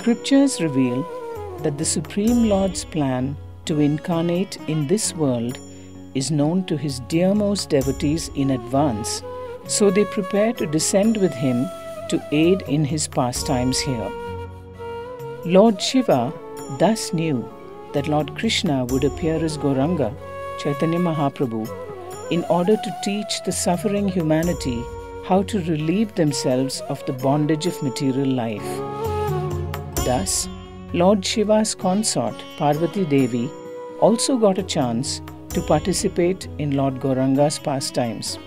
Scriptures reveal that the Supreme Lord's plan to incarnate in this world is known to his dearmost devotees in advance, so they prepare to descend with him to aid in his pastimes here. Lord Shiva thus knew that Lord Krishna would appear as Gauranga, Chaitanya Mahaprabhu, in order to teach the suffering humanity how to relieve themselves of the bondage of material life. Thus, Lord Shiva's consort, Parvati Devi, also got a chance to participate in Lord Gauranga's pastimes.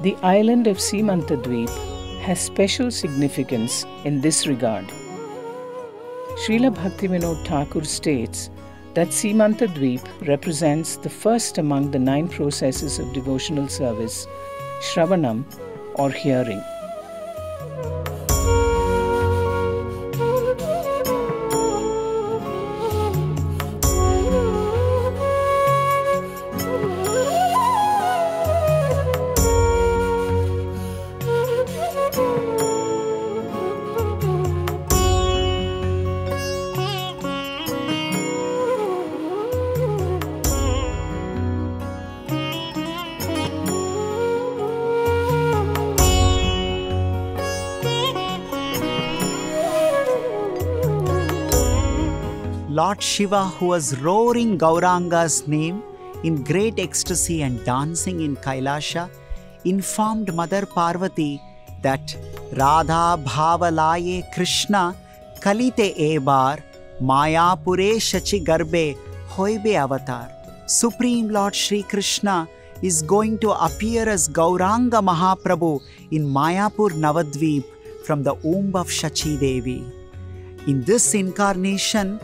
The island of Simantadvipa has special significance in this regard. Srila Bhaktivinoda Thakur states that Simantadvipa represents the first among the 9 processes of devotional service, Shravanam or hearing. Lord Shiva, who was roaring Gauranga's name in great ecstasy and dancing in Kailasha, informed Mother Parvati that Radha Bhavalaye Krishna Kalite Ebar Mayapure Shachi Garbe Hoibe Avatar. Supreme Lord Sri Krishna is going to appear as Gauranga Mahaprabhu in Mayapur Navadvipa from the womb of Shachi Devi. In this incarnation,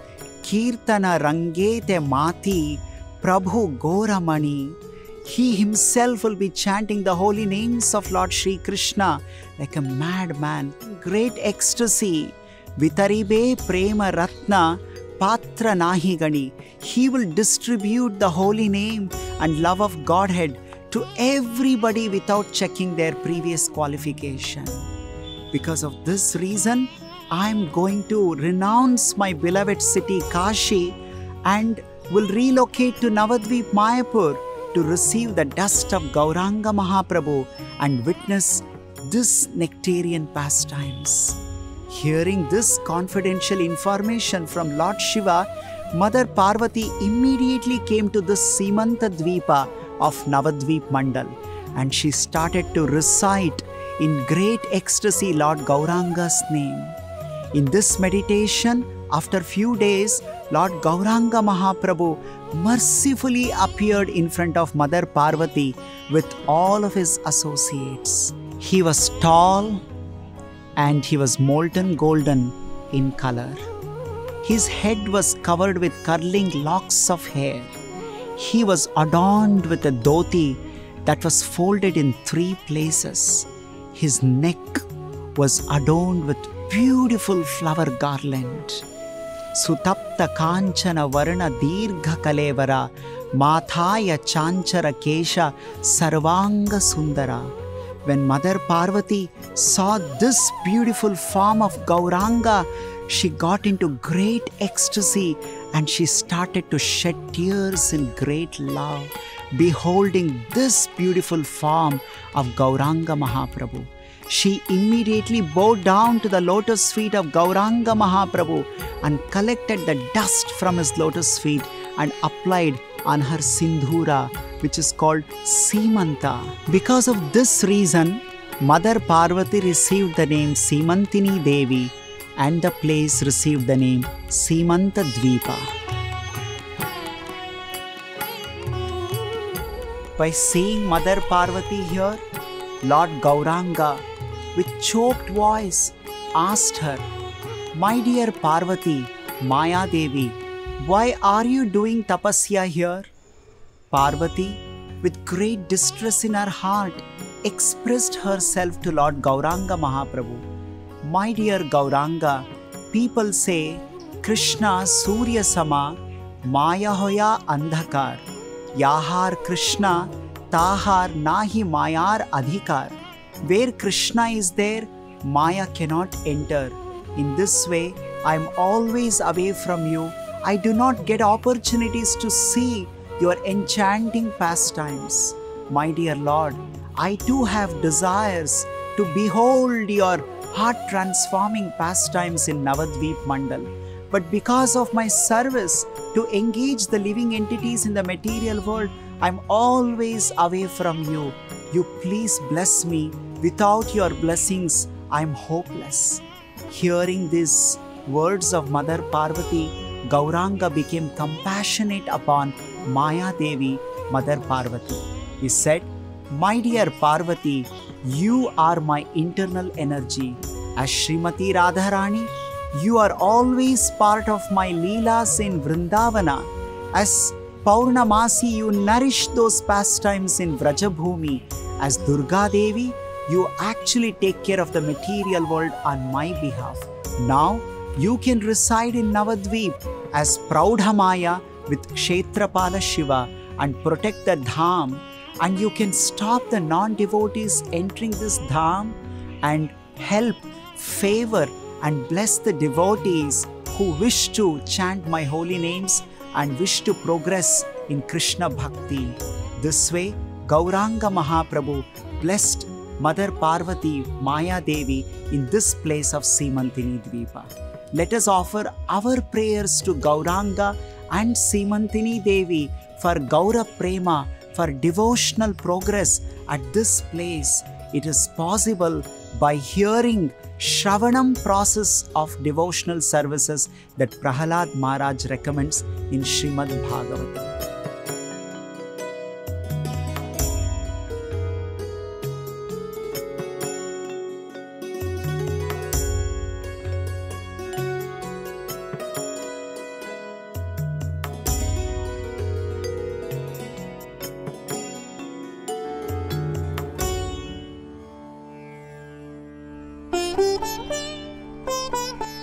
Kirtana Rangete Mati Prabhu Goramani, he himself will be chanting the holy names of Lord Sri Krishna like a madman, great ecstasy. Vitaribe Prema Ratna Patra Nahi Gani. He will distribute the holy name and love of Godhead to everybody without checking their previous qualification. Because of this reason, I am going to renounce my beloved city Kashi and will relocate to Navadvipa Mayapur to receive the dust of Gauranga Mahaprabhu and witness this nectarian pastimes. Hearing this confidential information from Lord Shiva, Mother Parvati immediately came to the Simantadvipa of Navadvipa Mandal and she started to recite in great ecstasy Lord Gauranga's name. In this meditation, after few days, Lord Gauranga Mahaprabhu mercifully appeared in front of Mother Parvati with all of his associates. He was tall and he was molten golden in color. His head was covered with curling locks of hair. He was adorned with a dhoti that was folded in 3 places. His neck was adorned with beautiful flower garland. Sutapta Kanchana Varna Dirgha Kalevara Mathaya Chanchara Kesha Sarvanga Sundara. When Mother Parvati saw this beautiful form of Gauranga, she got into great ecstasy and she started to shed tears in great love, beholding this beautiful form of Gauranga Mahaprabhu. She immediately bowed down to the lotus feet of Gauranga Mahaprabhu and collected the dust from his lotus feet and applied on her sindhura, which is called Simanta. Because of this reason, Mother Parvati received the name Simantini Devi and the place received the name Simantadvipa. By seeing Mother Parvati here, Lord Gauranga, with choked voice, asked her, "My dear Parvati, Maya Devi, why are you doing tapasya here?" Parvati, with great distress in her heart, expressed herself to Lord Gauranga Mahaprabhu. "My dear Gauranga, people say, Krishna Surya Sama, Maya Hoya Andhakar, Yahar Krishna, Tahar Nahi Mayar Adhikar. Where Krishna is there, Maya cannot enter. In this way, I am always away from you. I do not get opportunities to see your enchanting pastimes. My dear Lord, I too have desires to behold your heart-transforming pastimes in Navadvipa Mandal. But because of my service to engage the living entities in the material world, I am always away from you. You please bless me. Without your blessings, I am hopeless. Hearing these words of Mother Parvati, Gauranga became compassionate upon Maya Devi, Mother Parvati. He said, "My dear Parvati, you are my internal energy. As Srimati Radharani, you are always part of my Leelas in Vrindavana. As Paurnamasi, you nourish those pastimes in Vrajabhumi. As Durga Devi, you actually take care of the material world on my behalf. Now, you can reside in Navadvip as Praudhamaya with Kshetrapala Shiva and protect the Dham, and you can stop the non-devotees entering this Dham and help, favor and bless the devotees who wish to chant my holy names and wish to progress in Krishna Bhakti." This way, Gauranga Mahaprabhu blessed Mother Parvati, Maya Devi in this place of Simantini Dvipa. Let us offer our prayers to Gauranga and Simantini Devi for Gaura Prema, for devotional progress at this place. It is possible by hearing Shravanam process of devotional services that Prahalad Maharaj recommends in Srimad Bhagavatam.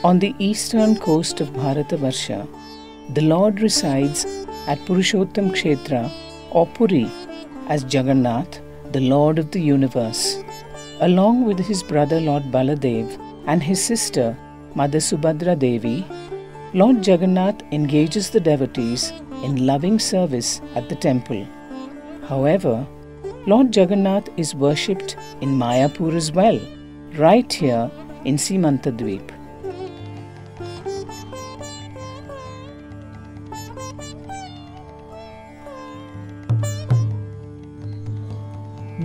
On the eastern coast of Bharatavarsha, the Lord resides at Purushottam Kshetra or Puri as Jagannath, the Lord of the universe. Along with his brother Lord Baladev and his sister Mother Subhadra Devi, Lord Jagannath engages the devotees in loving service at the temple. However, Lord Jagannath is worshipped in Mayapur as well, right here in Simantadvipa.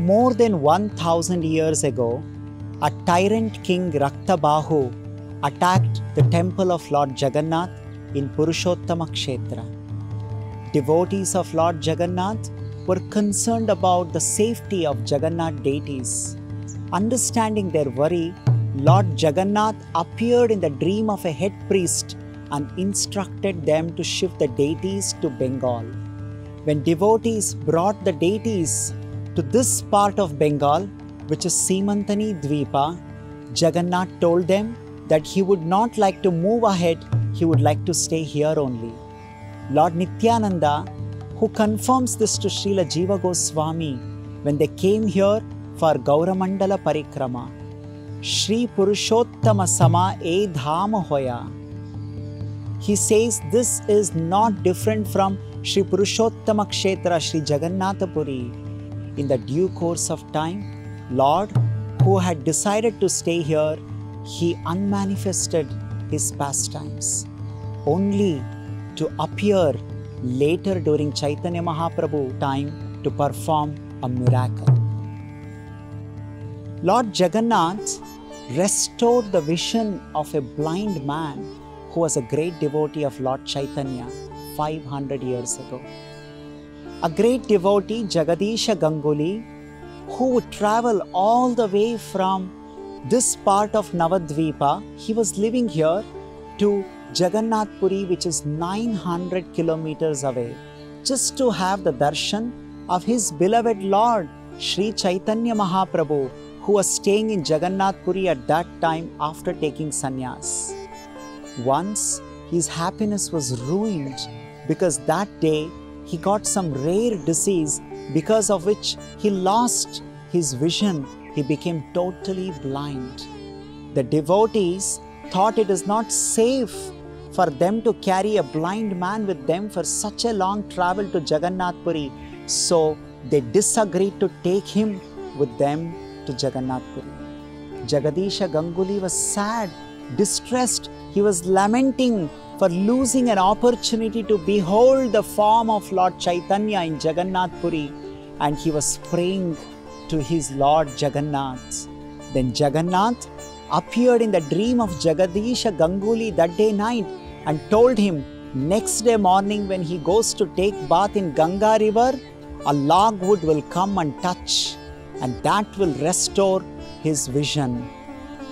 More than 1,000 years ago, a tyrant king Raktabahu attacked the temple of Lord Jagannath in Purushottama Kshetra. Devotees of Lord Jagannath were concerned about the safety of Jagannath deities. Understanding their worry, Lord Jagannath appeared in the dream of a head priest and instructed them to shift the deities to Bengal. When devotees brought the deities to this part of Bengal, which is Simantini Dvipa, Jagannath told them that he would not like to move ahead, he would like to stay here only. Lord Nityananda, who confirms this to Srila Jiva Goswami when they came here for Gaura Mandala Parikrama, Shri Purushottama Sama E Dhama Hoya. He says this is not different from Shri Purushottama Kshetra Shri Jagannath Puri. In the due course of time, Lord, who had decided to stay here, he unmanifested his pastimes, only to appear later during Chaitanya Mahaprabhu time to perform a miracle. Lord Jagannath restored the vision of a blind man who was a great devotee of Lord Chaitanya 500 years ago. A great devotee, Jagadisha Ganguli, who would travel all the way from this part of Navadvipa, he was living here, to Jagannath Puri, which is 900 kilometers away, just to have the darshan of his beloved Lord, Sri Chaitanya Mahaprabhu, who was staying in Jagannath Puri at that time after taking sannyas. Once, his happiness was ruined because that day he got some rare disease because of which he lost his vision. He became totally blind. The devotees thought it is not safe for them to carry a blind man with them for such a long travel to Jagannath Puri. So they disagreed to take him with them to Jagannath Puri. Jagadisha Ganguly was sad, distressed. He was lamenting for losing an opportunity to behold the form of Lord Chaitanya in Jagannath Puri, and he was praying to his Lord Jagannath. Then Jagannath appeared in the dream of Jagadisha Ganguly that day night and told him next day morning when he goes to take bath in Ganga river, a logwood will come and touch, and that will restore his vision.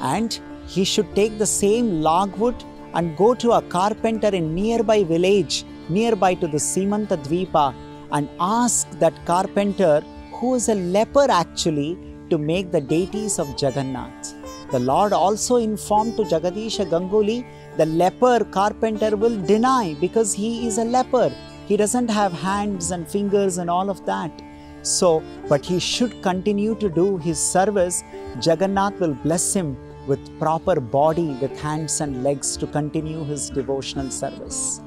And he should take the same logwood and go to a carpenter in nearby village, nearby to the Simantadvipa, and ask that carpenter, who is a leper actually, to make the deities of Jagannath. The Lord also informed to Jagadisha Ganguly, the leper carpenter will deny because he is a leper. He doesn't have hands and fingers and all of that. So, but he should continue to do his service. Jagannath will bless him with proper body, with hands and legs to continue his devotional service.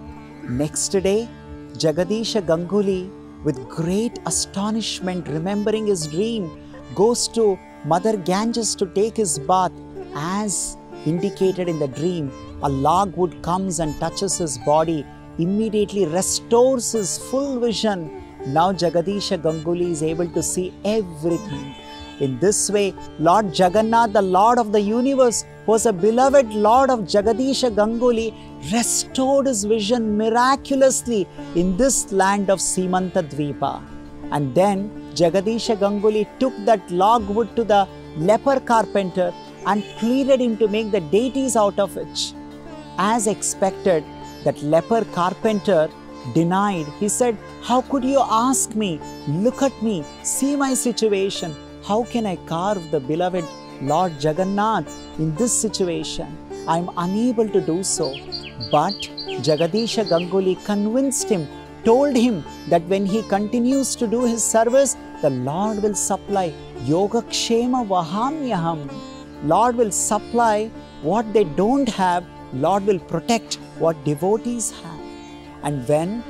Next day, Jagadisha Ganguly, with great astonishment, remembering his dream, goes to Mother Ganges to take his bath. As indicated in the dream, a logwood comes and touches his body, immediately restores his full vision. Now Jagadisha Ganguly is able to see everything. In this way, Lord Jagannath, the Lord of the universe, who was a beloved Lord of Jagadisha Ganguly, restored his vision miraculously in this land of Simantadvipa. And then Jagadisha Ganguly took that logwood to the leper carpenter and pleaded him to make the deities out of it. As expected, that leper carpenter denied. He said, "How could you ask me? Look at me, see my situation. How can I carve the beloved Lord Jagannath in this situation? I am unable to do so." But Jagadisha Ganguly convinced him, told him that when he continues to do his service, the Lord will supply Yogakshema Vahamyaham. Lord will supply what they don't have. Lord will protect what devotees have. And when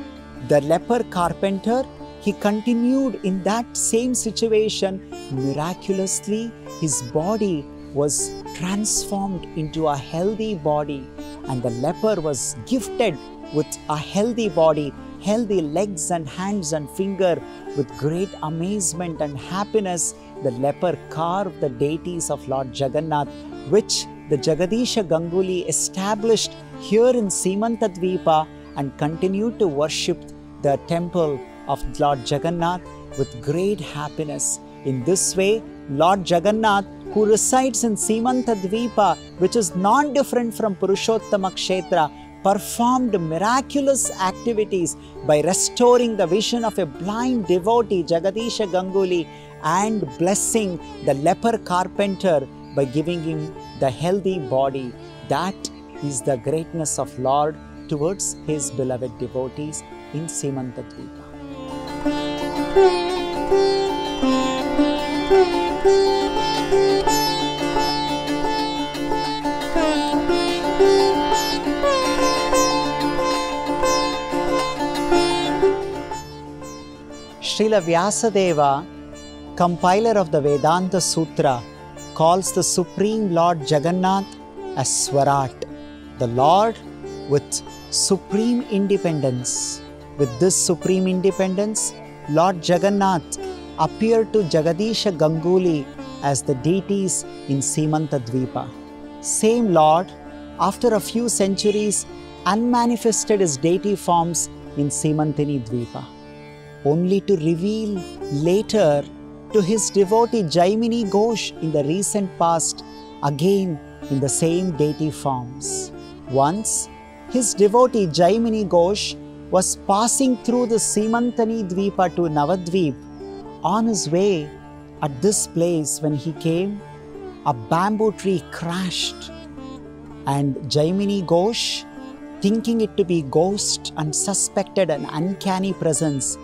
the leper carpenter, he continued in that same situation, miraculously his body was transformed into a healthy body, and the leper was gifted with a healthy body, healthy legs and hands and finger. With great amazement and happiness, the leper carved the deities of Lord Jagannath, which the Jagadisha Ganguly established here in Simantadvipa and continued to worship the temple of Lord Jagannath with great happiness. In this way, Lord Jagannath, who resides in Simantadvipa, which is non-different from Purushottama Kshetra, performed miraculous activities by restoring the vision of a blind devotee, Jagadisha Ganguly, and blessing the leper carpenter by giving him the healthy body. That is the greatness of Lord towards his beloved devotees in Simantadvipa. Srila Vyasadeva, compiler of the Vedanta Sutra, calls the Supreme Lord Jagannath as Swarat, the Lord with supreme independence. With this supreme independence, Lord Jagannath appeared to Jagadisha Ganguly as the deities in Simantadvipa. Same Lord, after a few centuries, unmanifested his deity forms in Simantini Dvipa, only to reveal later to his devotee Jaimini Ghosh in the recent past, again in the same deity forms. Once, his devotee Jaimini Ghosh was passing through the Simantini Dvipa to Navadvipa. On his way at this place, when he came, a bamboo tree crashed, and Jaimini Ghosh, thinking it to be ghost and suspected an uncanny presence,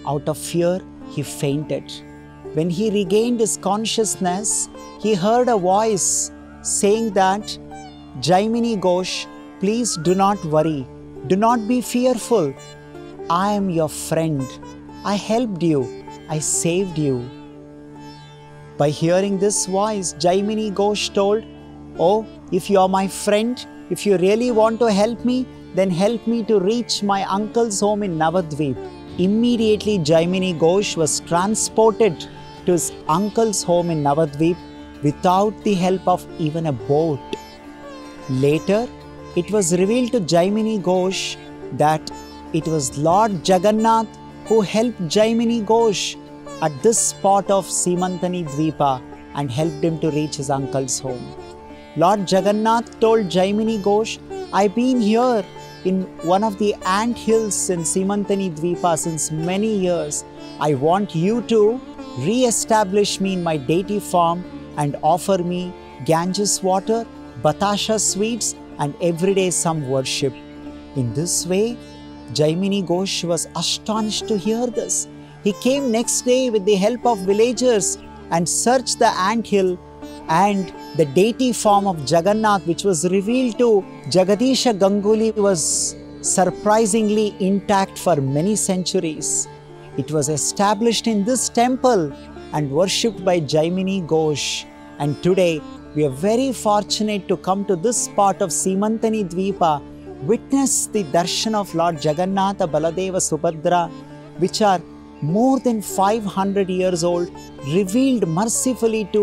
out of fear he fainted. When he regained his consciousness, he heard a voice saying that Jaimini Ghosh, please do not worry. Do not be fearful. I am your friend. I helped you. I saved you. By hearing this voice, Jaimini Ghosh told, "Oh, if you are my friend, if you really want to help me, then help me to reach my uncle's home in Navadvipa." Immediately, Jaimini Ghosh was transported to his uncle's home in Navadvipa without the help of even a boat. Later, it was revealed to Jaimini Ghosh that it was Lord Jagannath who helped Jaimini Ghosh at this spot of Simantadvipa and helped him to reach his uncle's home. Lord Jagannath told Jaimini Ghosh, "I've been here in one of the ant hills in Simantadvipa since many years. I want you to re-establish me in my deity form and offer me Ganges water, batasha sweets and everyday some worship." In this way, Jaimini Ghosh was astonished to hear this. He came next day with the help of villagers and searched the ant hill, and the deity form of Jagannath, which was revealed to Jagadisha Ganguly, was surprisingly intact for many centuries. It was established in this temple and worshipped by Jaimini Ghosh. And today, we are very fortunate to come to this spot of Simantadvipa, witness the darshan of Lord Jagannatha, Baladeva, Subhadra, which are more than 500 years old, revealed mercifully to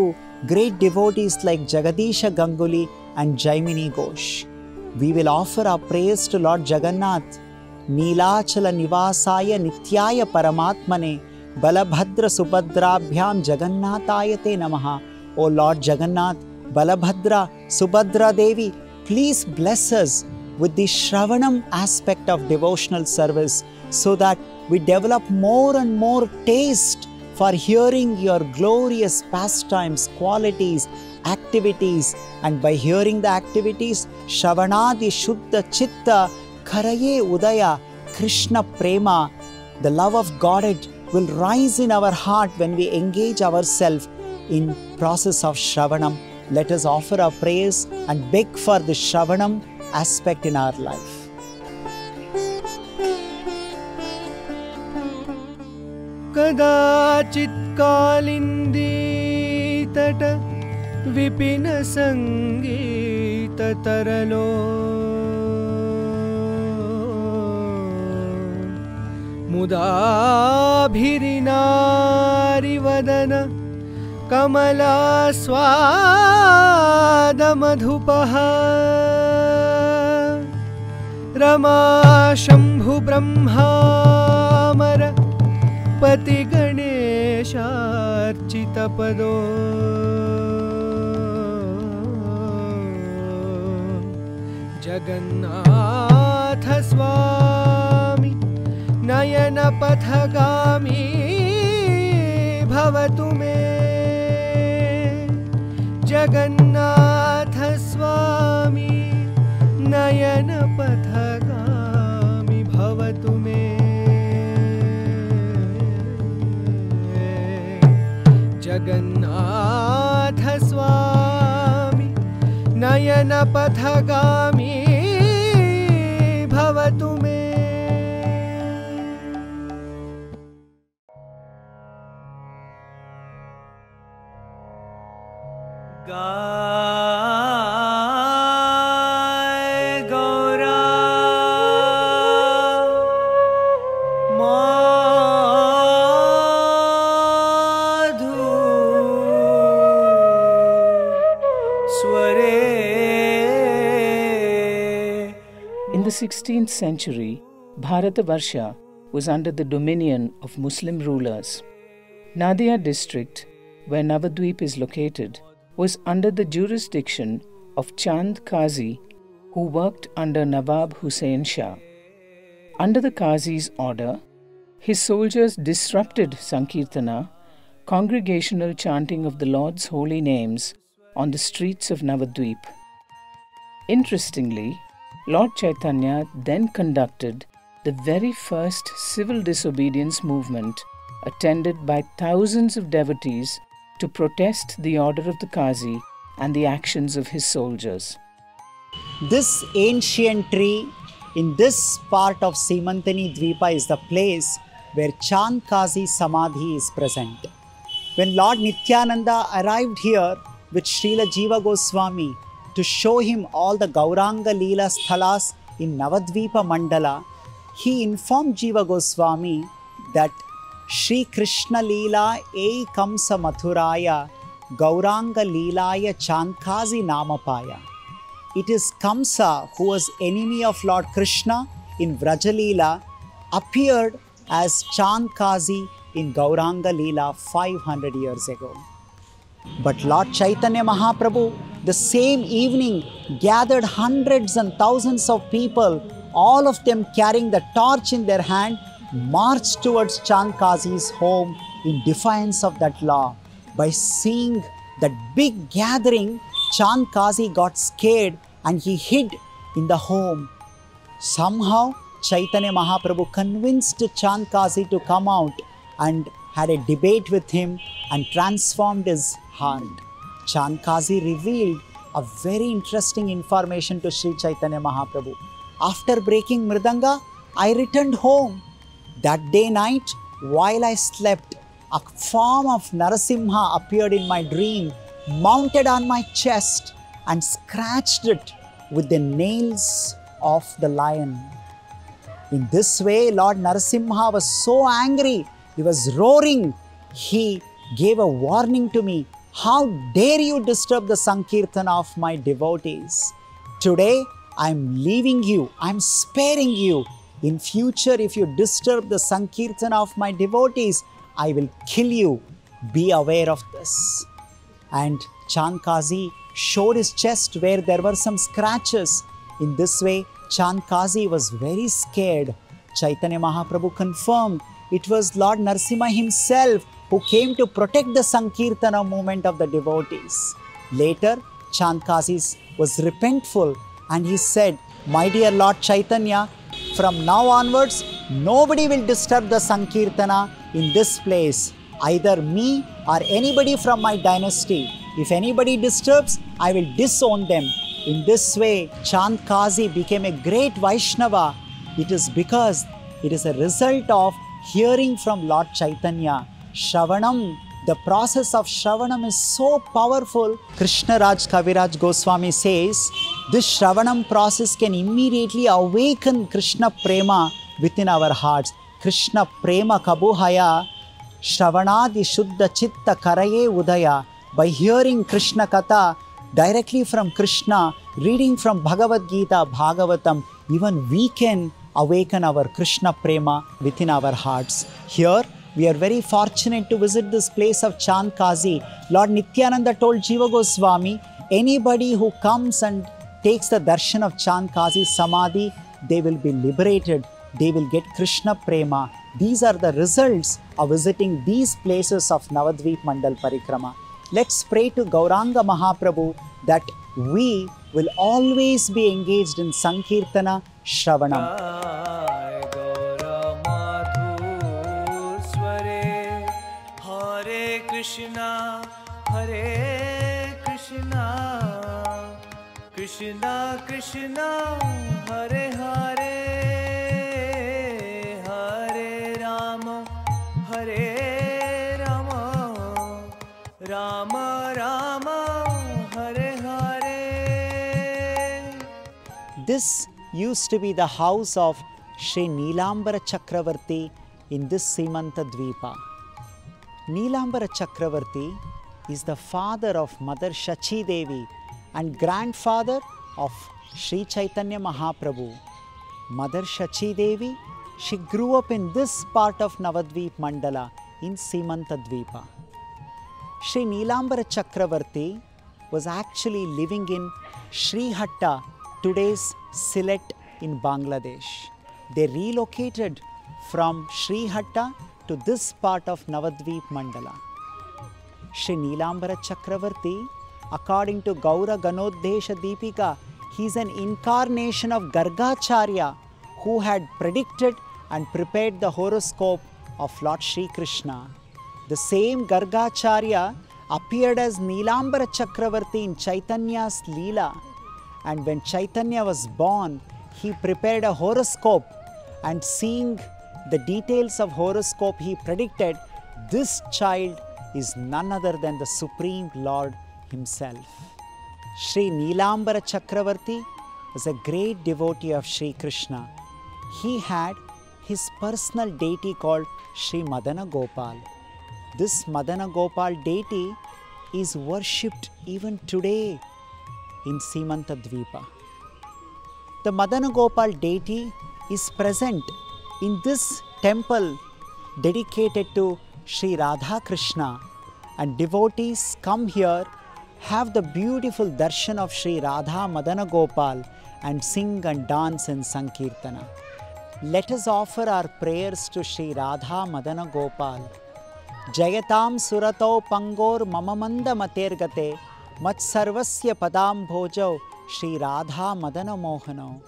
great devotees like Jagadisha Ganguly and Jaimini Ghosh. We will offer our prayers to Lord Jagannath. Neelachala Nivasaya Nityaya Paramatmane Balabhadra Subhadrabhyam Jagannathayate Namaha. O Lord Jagannath, Balabhadra, Subhadra Devi, please bless us with the Shravanam aspect of devotional service so that we develop more and more taste for hearing your glorious pastimes, qualities, activities. And by hearing the activities, Shravanadi Shuddha Chitta Karaye Udaya Krishna Prema, the love of Godhead will rise in our heart when we engage ourselves in process of Shravanam. Let us offer our prayers and beg for the Shravanam aspect in our life. कदाचित् कालिन्दी तट विपिन संगीत तरलो मुदाभिरिनारिवदन कमलास्वाद मधुपः रमा शंभु ब्रह्मामर पति गणेशार्चित पदो जगन्नाथ स्वामी नयन पथगामी भवतु मे जगन्नाथ स्वामी नयन पथगामी भवतु मे जगन्नाथ स्वामी नयन पथगामी भवतु मे। In the 16th century, Bharatavarsha was under the dominion of Muslim rulers. Nadia district, where Navadvipa is located, was under the jurisdiction of Chand Kazi, who worked under Nawab Hussain Shah. Under the Kazi's order, his soldiers disrupted Sankirtana, congregational chanting of the Lord's holy names, on the streets of Navadvipa. Interestingly, Lord Chaitanya then conducted the very first civil disobedience movement, attended by thousands of devotees to protest the order of the Kazi and the actions of his soldiers. This ancient tree in this part of Simantadvipa is the place where Chant Kazi Samadhi is present. When Lord Nityananda arrived here with Srila Jiva Goswami to show him all the Gauranga Leela Sthalas in Navadvipa Mandala, he informed Jiva Goswami that Shri Krishna Leela Ei Kamsa Mathuraya Gauranga Leelaya Chankazi Namapaya. It is Kamsa, who was enemy of Lord Krishna in Vraja appeared as Chankazi in Gauranga Leela 500 years ago. But Lord Chaitanya Mahaprabhu, the same evening, gathered hundreds and thousands of people, all of them carrying the torch in their hand, marched towards Chankazi's home in defiance of that law. By seeing that big gathering, Chankazi got scared and he hid in the home. Somehow, Chaitanya Mahaprabhu convinced Chankazi to come out and had a debate with him and transformed his heart. Chankazi revealed a very interesting information to Sri Chaitanya Mahaprabhu. After breaking Mridanga, I returned home. That day night, while I slept, a form of Narasimha appeared in my dream, mounted on my chest and scratched it with the nails of the lion. In this way, Lord Narasimha was so angry, he was roaring. He gave a warning to me. How dare you disturb the Sankirtana of my devotees? Today, I am leaving you, I am sparing you. In future, if you disturb the Sankirtana of my devotees, I will kill you. Be aware of this. And Chankazi showed his chest where there were some scratches. In this way, Chankazi was very scared. Chaitanya Mahaprabhu confirmed it was Lord Narasimha himself who came to protect the Sankirtana movement of the devotees. Later, Chankazi was repentful and he said, "My dear Lord Chaitanya, from now onwards, nobody will disturb the Sankirtana in this place, either me or anybody from my dynasty. If anybody disturbs, I will disown them." In this way, Chankazi became a great Vaishnava. It is because it is a result of hearing from Lord Chaitanya. Shravanam, the process of Shravanam is so powerful. Krishna Raj Kaviraj Goswami says, this Shravanam process can immediately awaken Krishna Prema within our hearts. Krishna Prema Kabuhaya, Shravanadi Shuddha Chitta Karaye Udaya. By hearing Krishna Katha directly from Krishna, reading from Bhagavad Gita, Bhagavatam, even we can awaken our Krishna Prema within our hearts. Here, we are very fortunate to visit this place of Chankazi. Lord Nityananda told Jiva Goswami, anybody who comes and takes the darshan of Chankazi Samadhi, they will be liberated. They will get Krishna Prema. These are the results of visiting these places of Navadvipa Mandal Parikrama. Let's pray to Gauranga Mahaprabhu that we will always be engaged in Sankirtana Shravanam. Krishna, Hare Krishna, Krishna Krishna, Hare Hare, Hare Rama, Hare Rama, Rama Rama, Hare Hare. This used to be the house of Sri Nilambara Chakravarthi in this Simantadvipa. Nilambara Chakravarthi is the father of Mother Shachi Devi and grandfather of Sri Chaitanya Mahaprabhu. Mother Shachi Devi, she grew up in this part of Navadvipa Mandala in Simantadvipa. Sri Nilambara Chakravarthi was actually living in Srihatta, today's Sylhet in Bangladesh. They relocated from Srihatta to this part of Navadvipa Mandala. Sri Nilambara Chakravarthi, according to Gaura Ganodesha Deepika, he is an incarnation of Gargacharya who had predicted and prepared the horoscope of Lord Sri Krishna. The same Gargacharya appeared as Nilambara Chakravarthi in Chaitanya's Leela, And when Chaitanya was born, he prepared a horoscope, and seeing the details of horoscope, he predicted this child is none other than the Supreme Lord himself. Sri Nilambara Chakravarthi was a great devotee of Sri Krishna. He had his personal deity called Sri Madana Gopal. This Madana Gopal deity is worshipped even today in Simantadvipa. The Madana Gopal deity is present in this temple dedicated to Sri Radha Krishna, and devotees come here, have the beautiful darshan of Sri Radha Madana Gopal, and sing and dance in Sankirtana. Let us offer our prayers to Sri Radha Madana Gopal. Jayatam Suratau Pangor Mamamanda Matergate Matsarvasya Padam Bhojau Sri Radha Madana Mohano.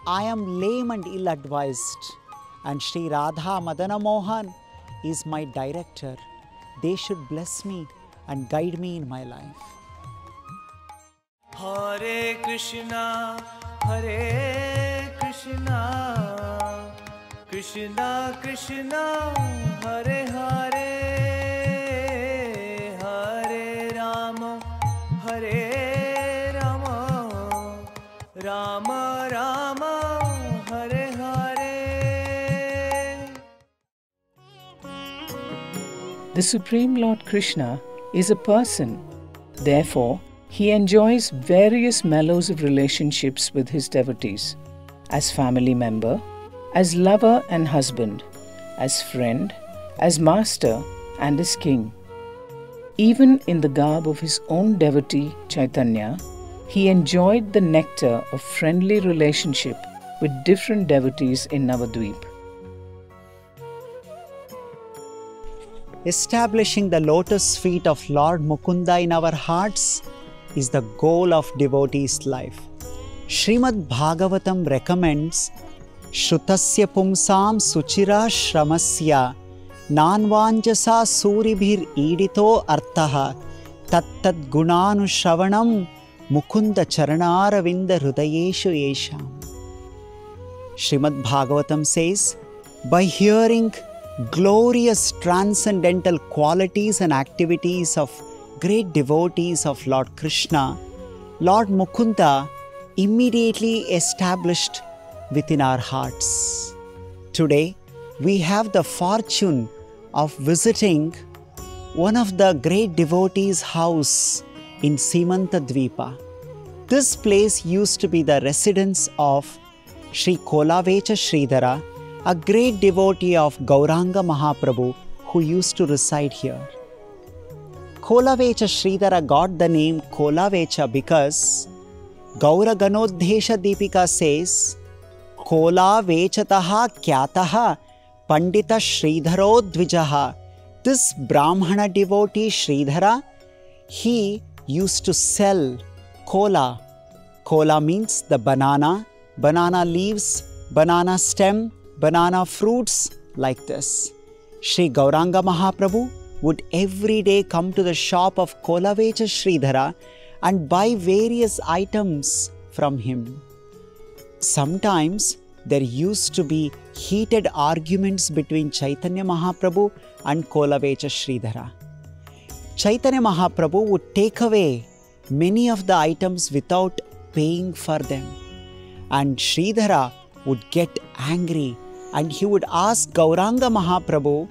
I am lame and ill-advised, and Sri Radha Madana Mohan is my director. They should bless me and guide me in my life. Hare Krishna, Hare Krishna, Krishna Krishna, Hare Hare, Hare Rama, Hare Rama, Rama Rama, Hare Hare. The Supreme Lord Krishna is a person. Therefore, he enjoys various mellows of relationships with his devotees, as family member, as lover and husband, as friend, as master, and as king. Even in the garb of his own devotee, Chaitanya, he enjoyed the nectar of friendly relationship with different devotees in Navadvipa. Establishing the lotus feet of Lord Mukunda in our hearts is the goal of devotee's life. Srimad Bhagavatam recommends Shrutasya pumsam suchira shramasya nanvanjasa suribhir idito artaha tattat gunanu shravanam mukunda charanaravinda hrudayeshu yesham. Srimad Bhagavatam says, by hearing glorious transcendental qualities and activities of great devotees of Lord Krishna, Lord Mukunda immediately established within our hearts. Today, we have the fortune of visiting one of the great devotees' house in Simantadvipa. This place used to be the residence of Sri Kolavecha Sridhara, a great devotee of Gauranga Mahaprabhu who used to reside here. Kolavecha Sridhara got the name Kolavecha because Gaura Ganodhesha Deepika says, Kolavechataha Kyataha Pandita Sridharo Dvijaha. This Brahmana devotee Sridhara, he used to sell kola. Kola means the banana leaves, banana stem, banana fruits like this. Sri Gauranga Mahaprabhu would every day come to the shop of Kolavecha Sridhara and buy various items from him. Sometimes there used to be heated arguments between Chaitanya Mahaprabhu and Kolavecha Sridhara. Chaitanya Mahaprabhu would take away many of the items without paying for them. And Sridhara would get angry and he would ask Gauranga Mahaprabhu,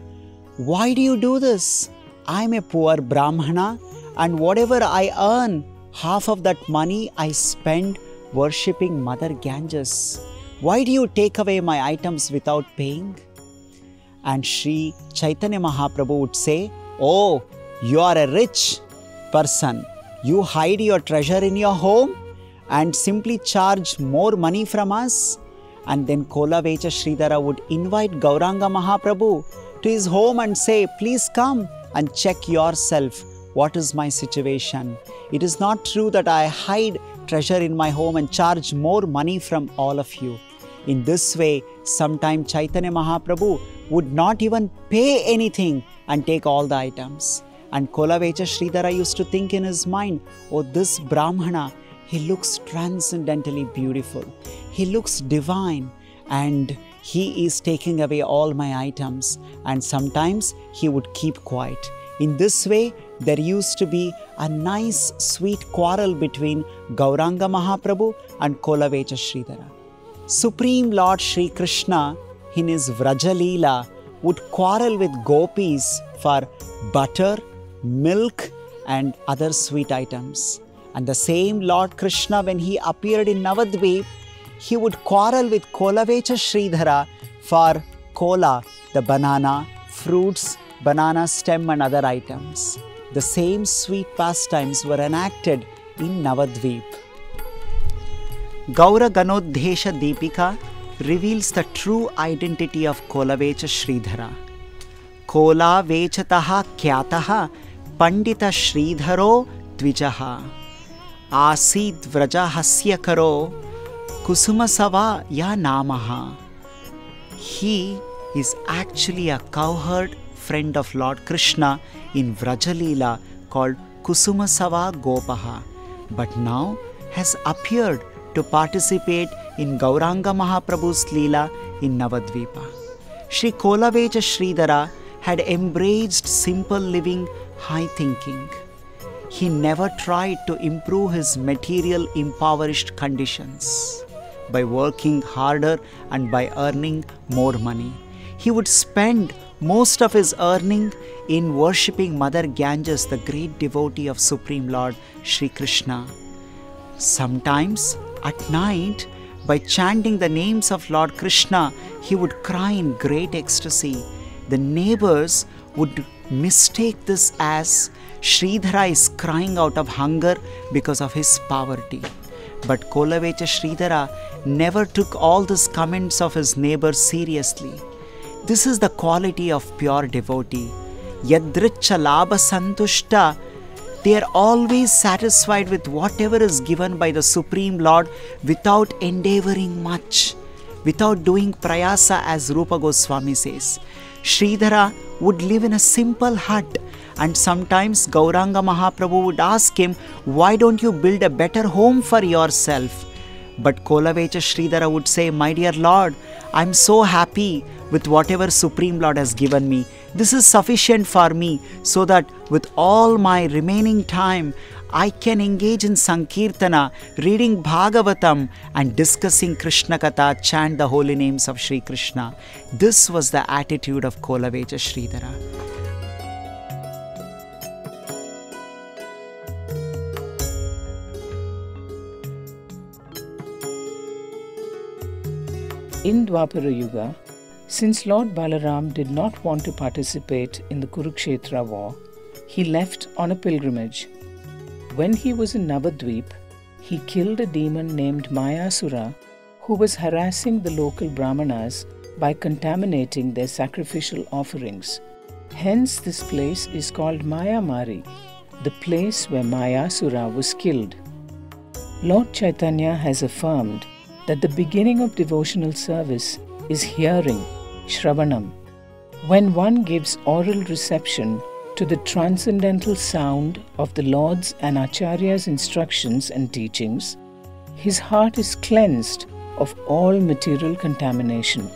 why do you do this? I am a poor Brahmana and whatever I earn, half of that money I spend worshipping Mother Ganges. Why do you take away my items without paying? And Sri Chaitanya Mahaprabhu would say, oh, you are a rich person. You hide your treasure in your home and simply charge more money from us. And then Kolavecha Sridhara would invite Gauranga Mahaprabhu to his home and say, please come and check yourself. What is my situation? It is not true that I hide treasure in my home and charge more money from all of you. In this way, sometime Chaitanya Mahaprabhu would not even pay anything and take all the items. And Kolavecha Sridhara used to think in his mind, oh, this Brahmana, he looks transcendently beautiful. He looks divine, and he is taking away all my items. And sometimes he would keep quiet. In this way, there used to be a nice, sweet quarrel between Gauranga Mahaprabhu and Kolavecha Sridhara. Supreme Lord Sri Krishna, in his Vraja Leela, would quarrel with gopis for butter, milk, and other sweet items. And the same Lord Krishna, when he appeared in Navadvipa, he would quarrel with Kolavecha Sridhara for kola, the banana, fruits, banana stem and other items. The same sweet pastimes were enacted in Navadvipa. Gaura Ganodhesha Deepika reveals the true identity of Kolavecha Sridhara. Kola vechataha kyataha pandita Sridharo dvijaha asid vraja hasya karo kusumasava ya namaha. He is actually a cowherd friend of Lord Krishna in Vraja Leela called Kusumasava Gopaha, but now has appeared to participate in Gauranga Mahaprabhu's Leela in Navadvipa. Sri Kolavecha Sridhara had embraced simple living, high thinking. He never tried to improve his material impoverished conditions by working harder and by earning more money. He would spend most of his earning in worshipping Mother Ganges, the great devotee of Supreme Lord Sri Krishna. Sometimes at night, by chanting the names of Lord Krishna, he would cry in great ecstasy. The neighbors would mistake this as Sridhara is crying out of hunger because of his poverty. But Kolavecha Sridhara never took all these comments of his neighbors seriously. This is the quality of pure devotee. Yadricha labha santushta. They are always satisfied with whatever is given by the Supreme Lord without endeavoring much, without doing prayasa, as Rupa Goswami says. Sridhara would live in a simple hut, and sometimes Gauranga Mahaprabhu would ask him, why don't you build a better home for yourself? But Kolavecha Sridhara would say, my dear Lord, I am so happy with whatever Supreme Lord has given me. This is sufficient for me, so that with all my remaining time, I can engage in Sankirtana, reading Bhagavatam and discussing Krishna Katha, chant the holy names of Sri Krishna. This was the attitude of Kolavecha Sridhara. In Dwapara Yuga, since Lord Balaram did not want to participate in the Kurukshetra war, he left on a pilgrimage. When he was in Navadvipa, he killed a demon named Mayasura, who was harassing the local Brahmanas by contaminating their sacrificial offerings. Hence this place is called Mayamari, the place where Mayasura was killed. Lord Chaitanya has affirmed that the beginning of devotional service is hearing, Shravanam. When one gives oral reception to the transcendental sound of the Lord's and Acharya's instructions and teachings, his heart is cleansed of all material contamination.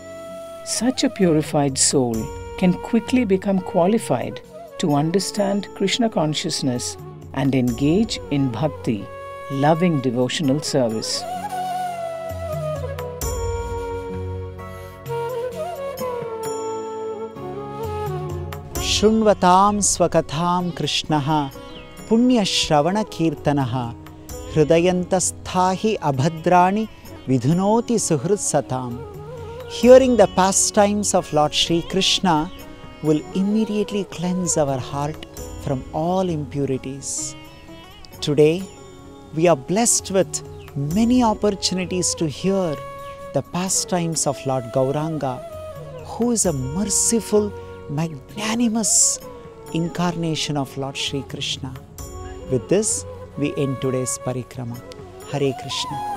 Such a purified soul can quickly become qualified to understand Krishna consciousness and engage in bhakti, loving devotional service. Shunvatam swakatham Krishnaha punya shravana kirtanaha hridayantasthahi abhadrani vidhunoti suhrit satam. Hearing the pastimes of Lord Sri Krishna will immediately cleanse our heart from all impurities. Today, we are blessed with many opportunities to hear the pastimes of Lord Gauranga, who is a merciful, magnanimous incarnation of Lord Sri Krishna. With this, we end today's parikrama. Hare Krishna.